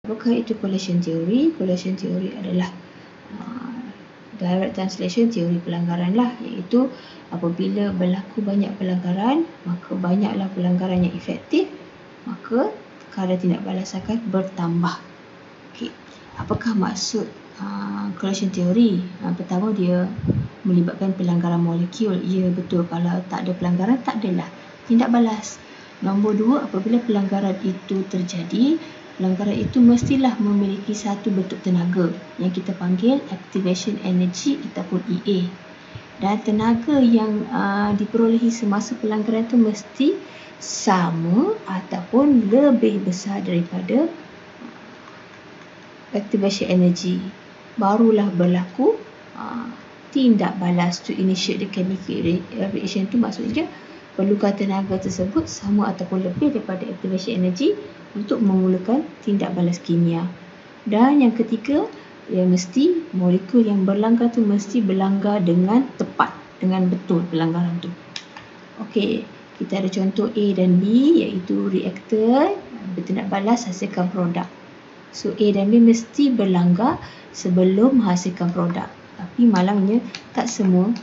Apakah itu collision theory? Collision theory adalah direct translation teori pelanggaran lah, iaitu apabila berlaku banyak pelanggaran, maka banyaklah pelanggaran yang efektif, maka kadar tindak balas akan bertambah. Okey, apakah maksud collision theory? Pertama, dia melibatkan pelanggaran molekul. Ya, betul. Kalau tak ada pelanggaran, tak adalah tindak balas. Nombor dua, apabila pelanggaran itu terjadi, pelanggaran itu mestilah memiliki satu bentuk tenaga yang kita panggil activation energy ataupun EA. Dan tenaga yang diperolehi semasa pelanggaran itu mesti sama ataupun lebih besar daripada activation energy. Barulah berlaku tindak balas to initiate the chemical reaction. Itu maksudnya perlukan tenaga tersebut sama ataupun lebih daripada activation energy untuk memulakan tindak balas kimia. Dan yang ketiga, ia mesti molekul yang berlanggar tu mesti berlanggar dengan tepat, dengan betul pelanggaran tu. Okey, kita ada contoh A dan B, iaitu reaktor bertindak balas hasilkan produk. So A dan B mesti berlanggar sebelum menghasilkan produk. Tapi malangnya tak semua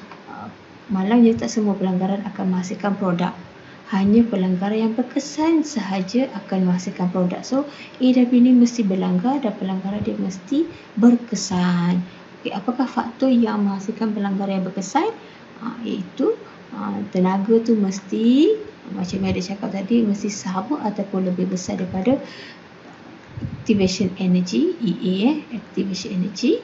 pelanggaran akan menghasilkan produk. Hanya pelanggaran yang berkesan sahaja akan menghasilkan produk. So A dan B ni mesti berlanggar dan pelanggaran dia mesti berkesan. Okay, apakah faktor yang menghasilkan pelanggaran yang berkesan? Iaitu tenaga tu mesti, macam yang ada cakap tadi, mesti sama ataupun lebih besar daripada activation energy, EA, activation energy.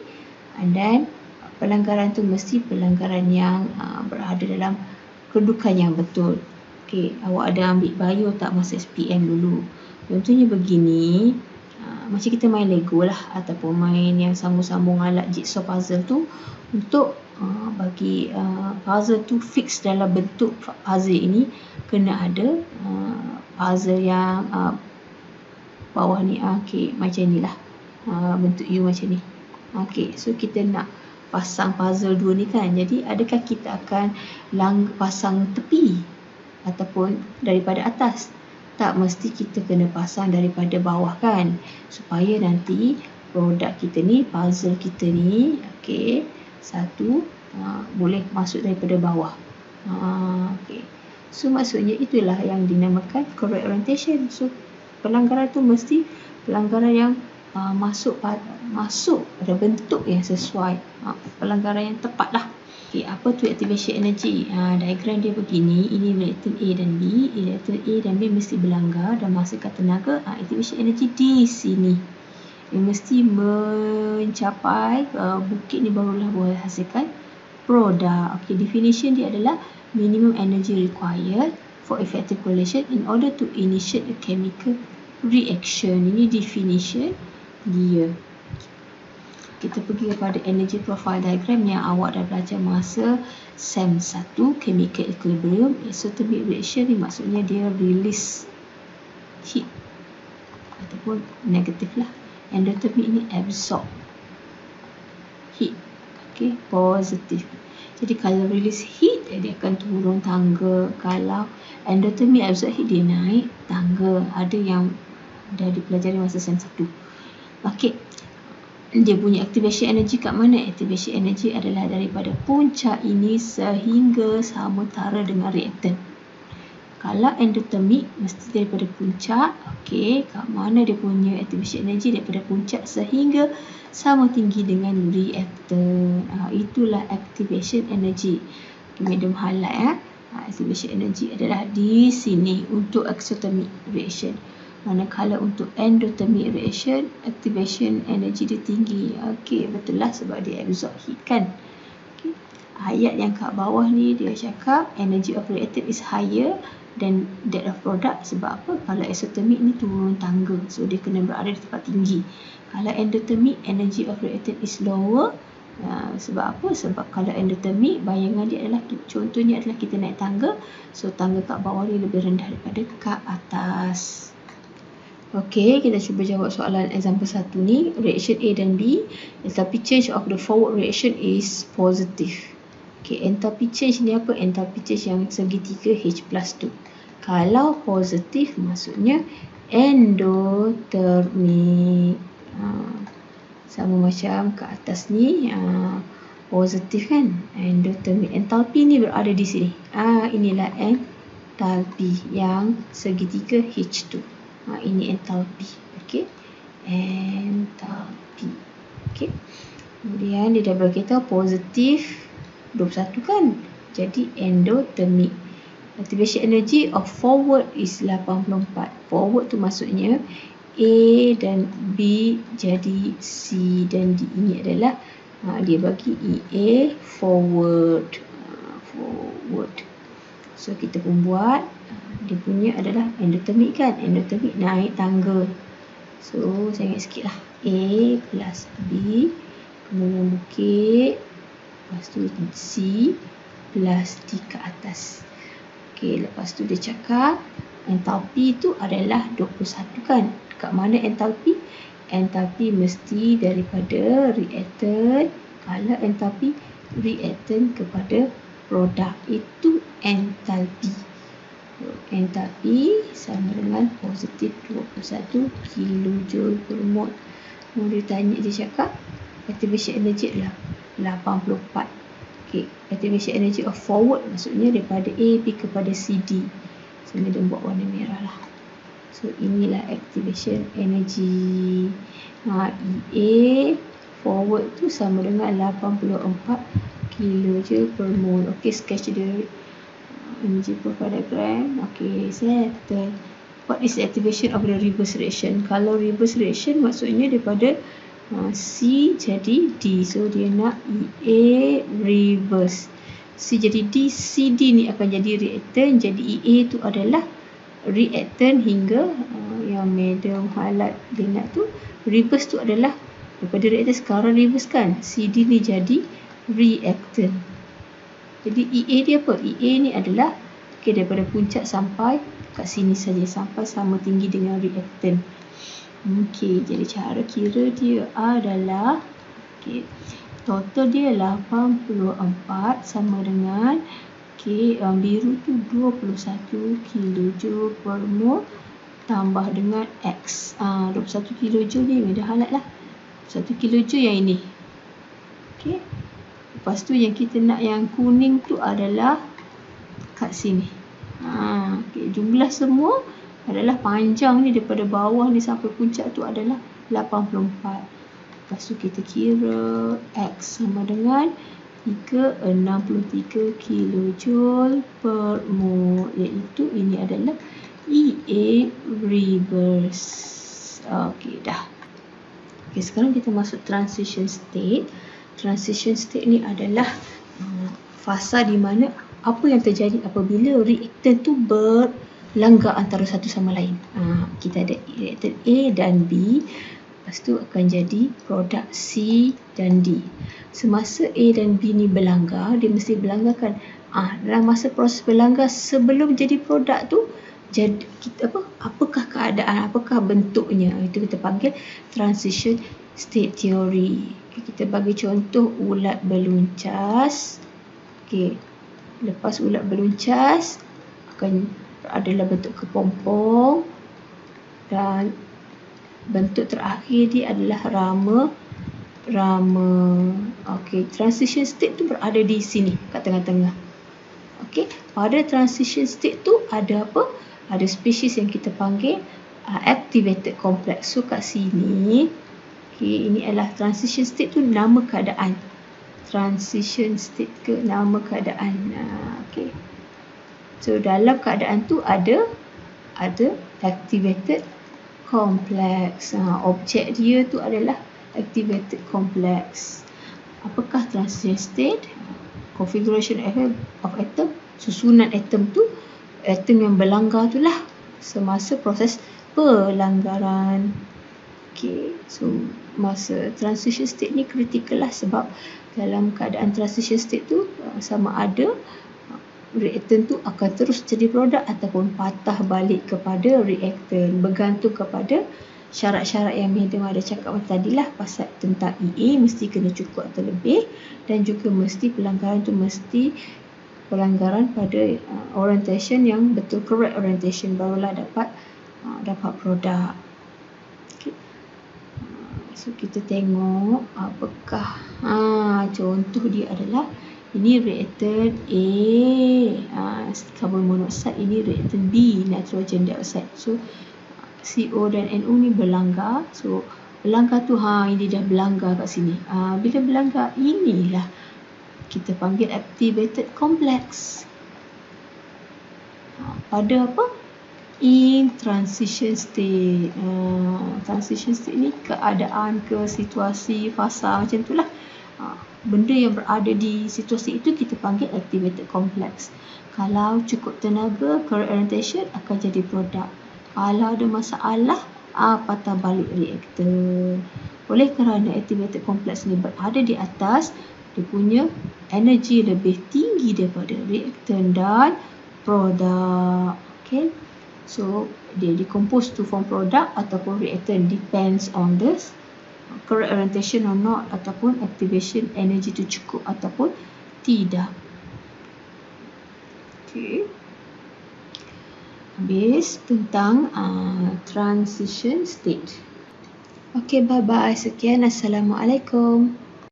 And then pelanggaran tu mesti pelanggaran yang berada dalam kedudukan yang betul. Okey, awak ada ambil bio tak masa SPM dulu? Contohnya begini, macam kita main Lego lah, ataupun main yang sambung-sambung alat jigsaw puzzle tu, untuk bagi puzzle tu fix dalam bentuk puzzle ini, kena ada puzzle yang bawah ni, okey, macam ni lah, bentuk U macam ni. Okey, so kita nak pasang puzzle dua ni kan, jadi adakah kita akan pasang tepi ataupun daripada atas? Tak, mesti kita kena pasang daripada bawah kan, supaya nanti produk kita ni, puzzle kita ni, okey, satu boleh masuk daripada bawah. Okey, so maksudnya itulah yang dinamakan correct orientation. So pelanggaran tu mesti pelanggaran yang masuk pada bentuk yang sesuai, pelanggaran yang tepat lah. Okay, apa tu activation energy? Diagram dia begini, ini reaktor A dan B. Reaktor A dan B mesti berlanggar dan menghasilkan tenaga. Activation energy di sini, dia mesti mencapai bukit ni, barulah boleh hasilkan produk. Okay, definition dia adalah minimum energy required for effective correlation in order to initiate a chemical reaction. Ini definition dia. Kita pergi kepada energy profile diagram yang awak dah belajar masa SEM 1, chemical equilibrium. Exothermic reaction ni maksudnya dia release heat ataupun negatif lah. Endothermic ni absorb heat. Okay, positif. Jadi kalau release heat, dia akan turun tangga. Kalau endothermic absorb heat, dia naik tangga. Ada yang dah dipelajari masa SEM 1. Okey, dia punya activation energy kat mana? Activation energy adalah daripada puncak ini sehingga samutara dengan reaktan. Kalau endothermic mesti daripada puncak. Okey, kat mana dia punya activation energy? Daripada puncak sehingga sama tinggi dengan reaktan. Itulah activation energy. Medium highlight. Activation energy adalah di sini untuk exothermic reaction. Manakala untuk endothermic reaction, activation energy dia tinggi. Okey, betul lah, sebab dia absorb heat kan. Okay. Ayat yang kat bawah ni dia cakap energy of reactant is higher than that of product. Sebab apa? Kalau exothermic ni turun tangga, so dia kena berada di tempat tinggi. Kalau endothermic, energy of reactant is lower. Sebab apa? Sebab kalau endothermic, bayangan dia adalah, contohnya adalah kita naik tangga, so tangga kat bawah ni lebih rendah daripada kat atas. Okey, kita cuba jawab soalan example 1 ni. Reaction A dan B, enthalpy change of the forward reaction is positive. Okey, enthalpy change ni apa? Enthalpy change yang segitiga H+2. Kalau positif, maksudnya endotermik. Sama macam ke atas ni, positif kan, endotermik. Entalpi ni berada di sini. Inilah entalpi yang segitiga H2. Ini entalpi. Okey, entalpi. Okey. Kemudian dia dah beritahu positif 21 kan. Jadi endotermik. Activation energy of forward is 84. Forward tu maksudnya A dan B jadi C dan D. Ini adalah dia bagi EA forward. Forward. So kita pun buat. Dia punya adalah endotermik kan. Endotermik naik tangga. So saya ingat sikit lah. A plus B. Kemudian bukit. Lepas tu C plus D ke atas. Okey, lepas tu dia cakap entalpi tu adalah 21 kan. Kat mana entalpi? Entalpi mesti daripada reaktan. Kalau entalpi reaktan kepada produk, itu entalpi. Entalpi sama dengan positif 21 kilojoule per mol. Dia tanya, dia cakap activation energy adalah 84. Okay, activation energy of forward maksudnya daripada A pergi kepada CD. Sambil dia buat warna merah lah. So inilah activation energy. EA forward tu sama dengan 84 kilojoule per mol. Okay, sketch dia energy profile diagram. Okay, settle. What is the activation of the reverse reaction? Kalau reverse reaction maksudnya daripada C jadi D. So dia nak EA reverse. C jadi D, CD ni akan jadi reaktan. Jadi EA tu adalah reaktan hingga yang medium highlight dia nak tu. Reverse tu adalah daripada reaktan sekarang reverse kan. CD ni jadi reaktan. Jadi EA dia apa? EA ni adalah daripada puncak sampai kat sini saja, sampai sama tinggi dengan reaktan. Okey, jadi cara kira dia adalah total dia 84 sama dengan biru tu 21 kilojoule per mol tambah dengan X. 21 kilojoule ni dah highlight lah. 1 kilojoule yang ini. Okey. Lepas tu yang kita nak yang kuning tu adalah kat sini. Jumlah semua adalah panjang ni daripada bawah ni sampai puncak tu adalah 84. Lepas tu kita kira X sama dengan 363 kilojoule per mol, iaitu ini adalah EA reverse. Okey, dah. Okey, sekarang kita masuk transition state. Transition state ni adalah fasa di mana apa yang terjadi apabila reaktan tu berlanggar antara satu sama lain. Kita ada reaktan A dan B. Lepas tu akan jadi produk C dan D. Semasa A dan B ni berlanggar, dia mesti berlanggarkan. Dalam masa proses berlanggar sebelum jadi produk tu, jadi apakah keadaan, apakah bentuknya, itu kita panggil transition state theory. Kita bagi contoh ulat beluncas. Lepas ulat beluncas akan adalah bentuk kepompong dan bentuk terakhir dia adalah rama. Transition state tu berada di sini kat tengah-tengah. Pada transition state tu ada apa? Ada spesies yang kita panggil activated complex. So kat sini ini adalah transition state tu nama keadaan. Transition state ke nama keadaan. So dalam keadaan tu ada activated complex. Objek dia tu adalah activated complex. Apakah transition state? Configuration of atom, susunan atom tu, atom yang berlanggar tu lah semasa proses pelanggaran. So masa transition state ni kritikal lah, sebab dalam keadaan transition state tu sama ada reaktan tu akan terus jadi produk ataupun patah balik kepada reaktan, bergantung kepada syarat-syarat yang Madam ada cakap tadi lah, pasal tentang EA mesti kena cukup atau lebih, dan juga mesti pelanggaran tu mesti pelanggaran pada orientation yang betul, correct orientation, barulah dapat dapat produk. Okay. So kita tengok apakah contoh dia adalah ini reaktan A, karbon monoksida, ini reaktan B, nitrogen dioksida. So CO dan NO ni berlanggar. So berlanggar tu ini dah berlanggar kat sini. Bila berlanggar inilah kita panggil activated complex. Pada apa? In transition state. Transition state ni keadaan ke situasi fasa macam tu lah. Benda yang berada di situasi itu kita panggil activated complex. Kalau cukup tenaga, correct orientation akan jadi produk. Kalau ada masalah, patah balik reaktor. Oleh kerana activated complex ni berada di atas, dia punya energi lebih tinggi daripada reaktan dan produk. Okay. So dia decompose to form product ataupun reactant, depends on the correct orientation or not, ataupun activation energy tu cukup ataupun tidak. Okay. Habis tentang transition state. Okay, bye bye. Sekian. Assalamualaikum.